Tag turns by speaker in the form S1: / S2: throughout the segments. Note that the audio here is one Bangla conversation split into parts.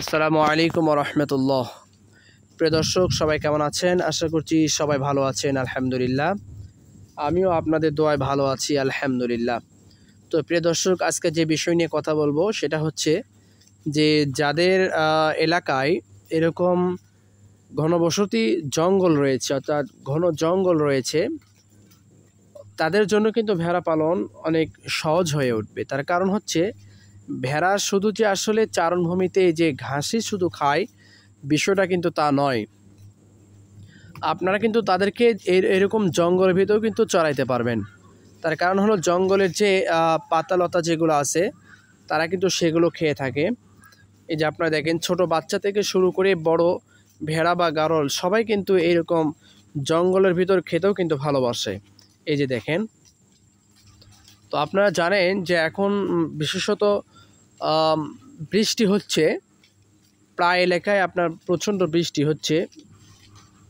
S1: আসসালামু আলাইকুম ওয়া রাহমাতুল্লাহ। প্রিয় দর্শক, সবাই কেমন আছেন? আশা করছি সবাই ভালো আছেন আলহামদুলিল্লাহ। আমিও আপনাদের দোয়ায় ভালো আছি আলহামদুলিল্লাহ। তো প্রিয় দর্শক, আজকে যে বিষয় নিয়ে কথা বলবো সেটা হচ্ছে যে যাদের এলাকায় এরকম ঘনবসতি জঙ্গল রয়েছে, অর্থাৎ ঘন জঙ্গল রয়েছে, তাদের জন্য কিন্তু ভেড়া পালন অনেক সহজ হয়ে উঠবে। তার কারণ হচ্ছে ভেড়া শুধু যে আসলে চারণভূমিতে যে ঘাসই শুধু খায়, বিষয়টা কিন্তু তা নয়। আপনারা কিন্তু তাদেরকে এরকম জঙ্গলের ভিতরেও কিন্তু চড়াইতে পারবেন। তার কারণ হলো জঙ্গলের যে পাতালতা যেগুলো আছে তারা কিন্তু সেগুলো খেয়ে থাকে। এই যে আপনারা দেখেন, ছোট বাচ্চা থেকে শুরু করে বড় ভেড়া বা গারল সবাই কিন্তু এরকম জঙ্গলের ভিতর খেতেও কিন্তু ভালোবাসে। এই যে দেখেন, তো আপনারা জানেন যে এখন বিশেষত বৃষ্টি হচ্ছে, প্রায় এলাকায় আপনার প্রচণ্ড বৃষ্টি হচ্ছে।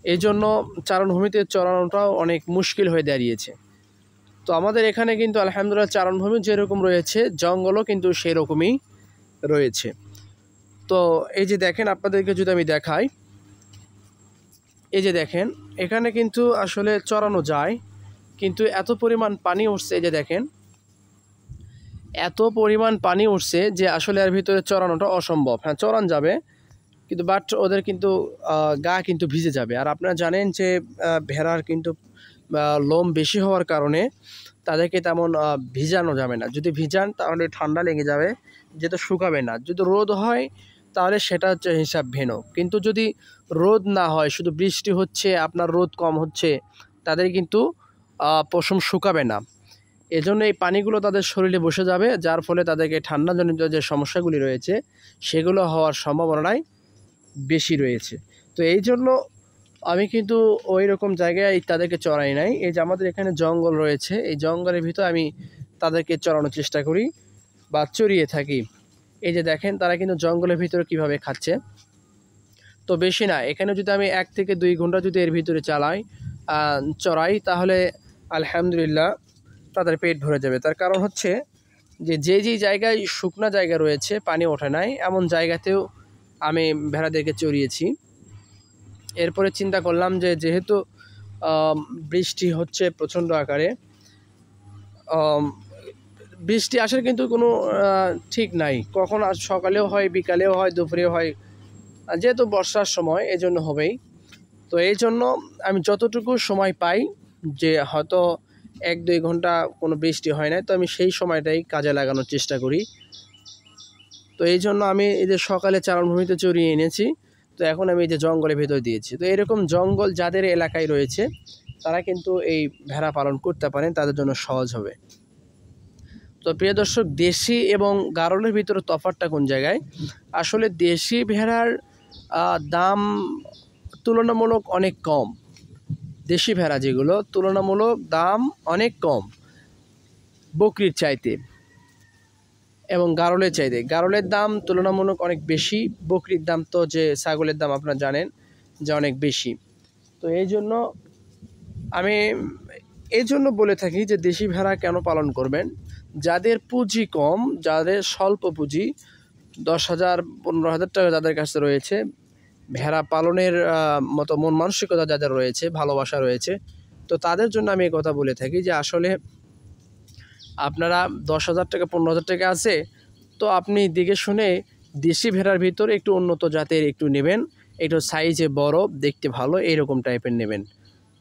S1: এই জন্য চারণভূমিতে চড়ানোটাও অনেক মুশকিল হয়ে দাঁড়িয়েছে। তো আমাদের এখানে কিন্তু আলহামদুলিল্লাহ চারণভূমি যেরকম রয়েছে, জঙ্গলও কিন্তু সেরকমই রয়েছে। তো এই যে দেখেন, আপনাদেরকে যদি আমি দেখাই, এই যে দেখেন এখানে কিন্তু আসলে চড়ানো যায়, কিন্তু এত পরিমাণ পানি উঠছে, এই যে দেখেন এত পরিমাণ পানি উঠছে যে আসলে এর ভিতরে চড়ানোটা অসম্ভব। হ্যাঁ, চড়ান যাবে, কিন্তু বাট ওদের কিন্তু গা কিন্তু ভিজে যাবে। আর আপনারা জানেন যে ভেড়ার কিন্তু লোম বেশি হওয়ার কারণে তাদেরকে তেমন ভিজানো যাবে না। যদি ভিজান তাহলে ঠান্ডা লেগে যাবে, যেটা শুকাবে না। যদি রোদ হয় তাহলে সেটা হচ্ছে হিসাব ভিন্ন, কিন্তু যদি রোদ না হয়, শুধু বৃষ্টি হচ্ছে, আপনার রোদ কম হচ্ছে, তাদের কিন্তু পশম শুকাবে না। এজন্য এই পানিগুলো তাদের শরীরে বসে যাবে, যার ফলে তাদেরকে ঠান্ডাজনিত যে সমস্যাগুলি রয়েছে সেগুলো হওয়ার সম্ভাবনাই বেশি রয়েছে। তো এই জন্য আমি কিন্তু ওই রকম জায়গায় তাদেরকে চড়াই নাই। এই যে আমাদের এখানে জঙ্গল রয়েছে, এই জঙ্গলের ভিতরে আমি তাদেরকে চড়ানোর চেষ্টা করি বা চড়িয়ে থাকি। এই যে দেখেন তারা কিন্তু জঙ্গলের ভিতরে কিভাবে খাচ্ছে। তো বেশি না, এখানে যদি আমি 1 থেকে 2 ঘন্টা যদি এর ভিতরে চড়াই, তাহলে আলহামদুলিল্লাহ তাদের পেট ভরে যাবে। তার কারণ হচ্ছে যে যেই জায়গায় শুকনা জায়গা রয়েছে, পানি ওঠে নাই, এমন জায়গাতেও আমি ভেড়াদেরকে চড়িয়েছি। এরপরে চিন্তা করলাম যে যেহেতু বৃষ্টি হচ্ছে প্রচণ্ড আকারে, বৃষ্টি আসার কিন্তু কোনো ঠিক নাই, কখন আজ সকালেও হয়, বিকালেও হয়, দুপুরেও হয়, যেহেতু বর্ষার সময় এজন্য হবেই। তো এই জন্য আমি যতটুকু সময় পাই, যে হয়তো 1-2 ঘন্টা কোনো বৃষ্টি হয় না, তো আমি সেই সময়টাই কাজে লাগানোর চেষ্টা করি। তো এই জন্য আমি এই যে সকালে চারণভূমিতে চড়িয়ে এনেছি, তো এখন আমি এই যে জঙ্গলের ভেতর দিয়েছি। তো এরকম জঙ্গল যাদের এলাকায় রয়েছে তারা কিন্তু এই ভেড়া পালন করতে পারেন, তাদের জন্য সহজ হবে। তো প্রিয় দর্শক, দেশি এবং গারলের ভিতরে তফাৎটা কোন জায়গায়? আসলে দেশি ভেড়ার দাম তুলনামূলক অনেক কম। দেশি ভেড়া যেগুলো, তুলনামূলক দাম অনেক কম বকরির চাইতে, এবং গারলের চাইতে। গারলের দাম তুলনামূলক অনেক বেশি, বকরির দাম তো যে ছাগলের দাম আপনারা জানেন যে অনেক বেশি। তো এই জন্য বলে থাকি যে দেশি ভেড়া কেন পালন করবেন? যাদের পুঁজি কম, যাদের স্বল্প পুঁজি, 10,000 15,000 টাকা যাদের কাছে রয়েছে, ভেড়া পালনের মতো মন মানসিকতা যাদের রয়েছে, ভালোবাসা রয়েছে, তো তাদের জন্য আমি এই কথা বলে থাকি যে আসলে আপনারা 10,000 টাকা 15,000 টাকা আছে, তো আপনি দেখে শুনে দেশি ভেড়ার ভিতরে একটু উন্নত জাতের একটু নেবেন, একটু সাইজে বড়, দেখতে ভালো, এইরকম টাইপের নেবেন।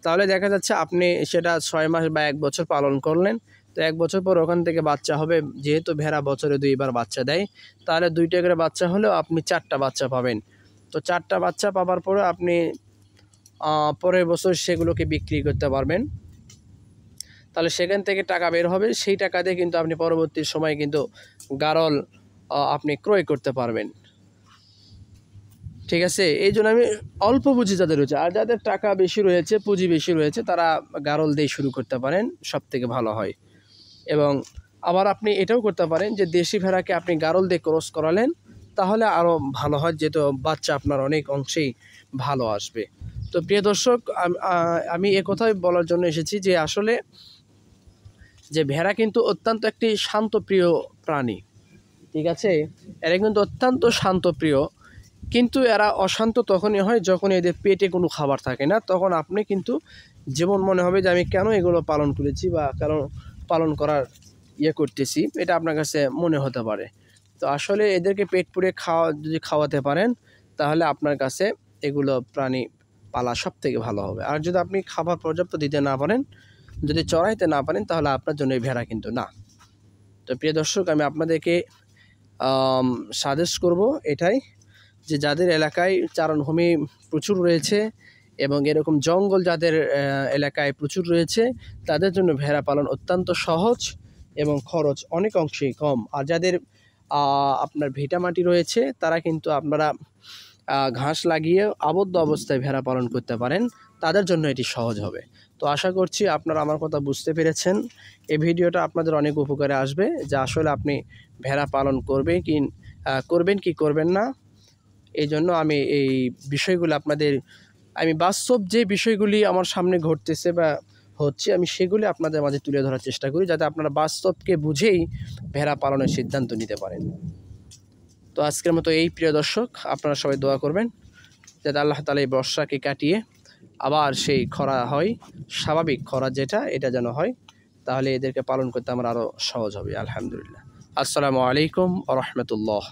S1: তাহলে দেখা যাচ্ছে আপনি সেটা 6 মাস বা 1 বছর পালন করলেন, তো 1 বছর পর ওখান থেকে বাচ্চা হবে। যেহেতু ভেড়া বছরে 2 বার বাচ্চা দেয়, তাহলে 2টা করে বাচ্চা হলেও আপনি 4টা বাচ্চা পাবেন। তো 4টা বাচ্চা পাওয়ার পরে আপনি পরের বছর সেগুলোকে বিক্রি করতে পারবেন। তাহলে সেখান থেকে টাকা বের হবে, সেই টাকা দিয়ে কিন্তু আপনি পরবর্তী সময়ে কিন্তু গারল আপনি ক্রয় করতে পারবেন। ঠিক আছে, এই জন্য আমি অল্প পুঁজি যাদের রয়েছে, আর যাদের টাকা বেশি রয়েছে, পুঁজি বেশি রয়েছে, তারা গারল দিয়ে শুরু করতে পারেন, সব থেকে ভালো হয়। এবং আবার আপনি এটাও করতে পারেন যে দেশি ভেড়াকে আপনি গারল দিয়ে ক্রস করালেন, তাহলে আরও ভালো হয়, যেহেতু বাচ্চা আপনার অনেক অংশেই ভালো আসবে। তো প্রিয় দর্শক, আমি একথাই বলার জন্য এসেছি যে আসলে যে ভেড়া কিন্তু অত্যন্ত একটি শান্তপ্রিয় প্রাণী। ঠিক আছে, এরা কিন্তু অত্যন্ত শান্তপ্রিয়, কিন্তু এরা অশান্ত তখনই হয় যখন এদের পেটে কোনো খাবার থাকে না। তখন আপনি কিন্তু যেমন মনে হবে যে আমি কেন এগুলো পালন করেছি বা কেন পালন করার করতেছি, এটা আপনার কাছে মনে হতে পারে। তো আসলে এদেরকে পেট পুড়ে যদি খাওয়াতে পারেন তাহলে আপনার কাছে এগুলো প্রাণী পালা সব থেকে ভালো হবে। আর যদি আপনি খাবার পর্যাপ্ত দিতে না পারেন, যদি চড়াইতে না পারেন, তাহলে আপনার জন্য এই ভেড়া কিন্তু না। তো প্রিয় দর্শক, আমি আপনাদেরকে সাজেস্ট করব এটাই, যে যাদের এলাকায় চারণভূমি প্রচুর রয়েছে এবং এরকম জঙ্গল যাদের এলাকায় প্রচুর রয়েছে, তাদের জন্য ভেড়া পালন অত্যন্ত সহজ এবং খরচ অনেক অংশেই কম। আর যাদের আপনার ভিটামাটি রয়েছে, তারা কিন্তু আপনারা ঘাস লাগিয়ে আবদ্ধ অবস্থায় ভেড়া পালন করতে পারেন, তাদের জন্য এটি সহজ হবে। তো আশা করছি আপনারা আমার কথা বুঝতে পেরেছেন। এই ভিডিওটা আপনাদের অনেক উপকারে আসবে, যে আসলে আপনি ভেড়া পালন করবেন কি করবেন না। এই জন্য আমি এই বিষয়গুলো আমি বাস্তব যে বিষয়গুলি আমার সামনে ঘটতেছে বা হচ্ছে, আমি সেগুলি আপনাদের মাঝে তুলে ধরার চেষ্টা করি, যাতে আপনারা বাস্তবকে বুঝেই ভেড়া পালনের সিদ্ধান্ত নিতে পারেন। তো আজকের মতো এই প্রিয় দর্শক, আপনারা সবাই দোয়া করবেন যাতে আল্লাহ তাআলা এই বর্ষাকে কাটিয়ে আবার সেই খরা হয়, স্বাভাবিক খরা যেটা, এটা যেন হয়। তাহলে এদেরকে পালন করতে আমার আরও সহজ হবে। আলহামদুলিল্লাহ। আসসালামু আলাইকুম ওয়া রাহমাতুল্লাহ।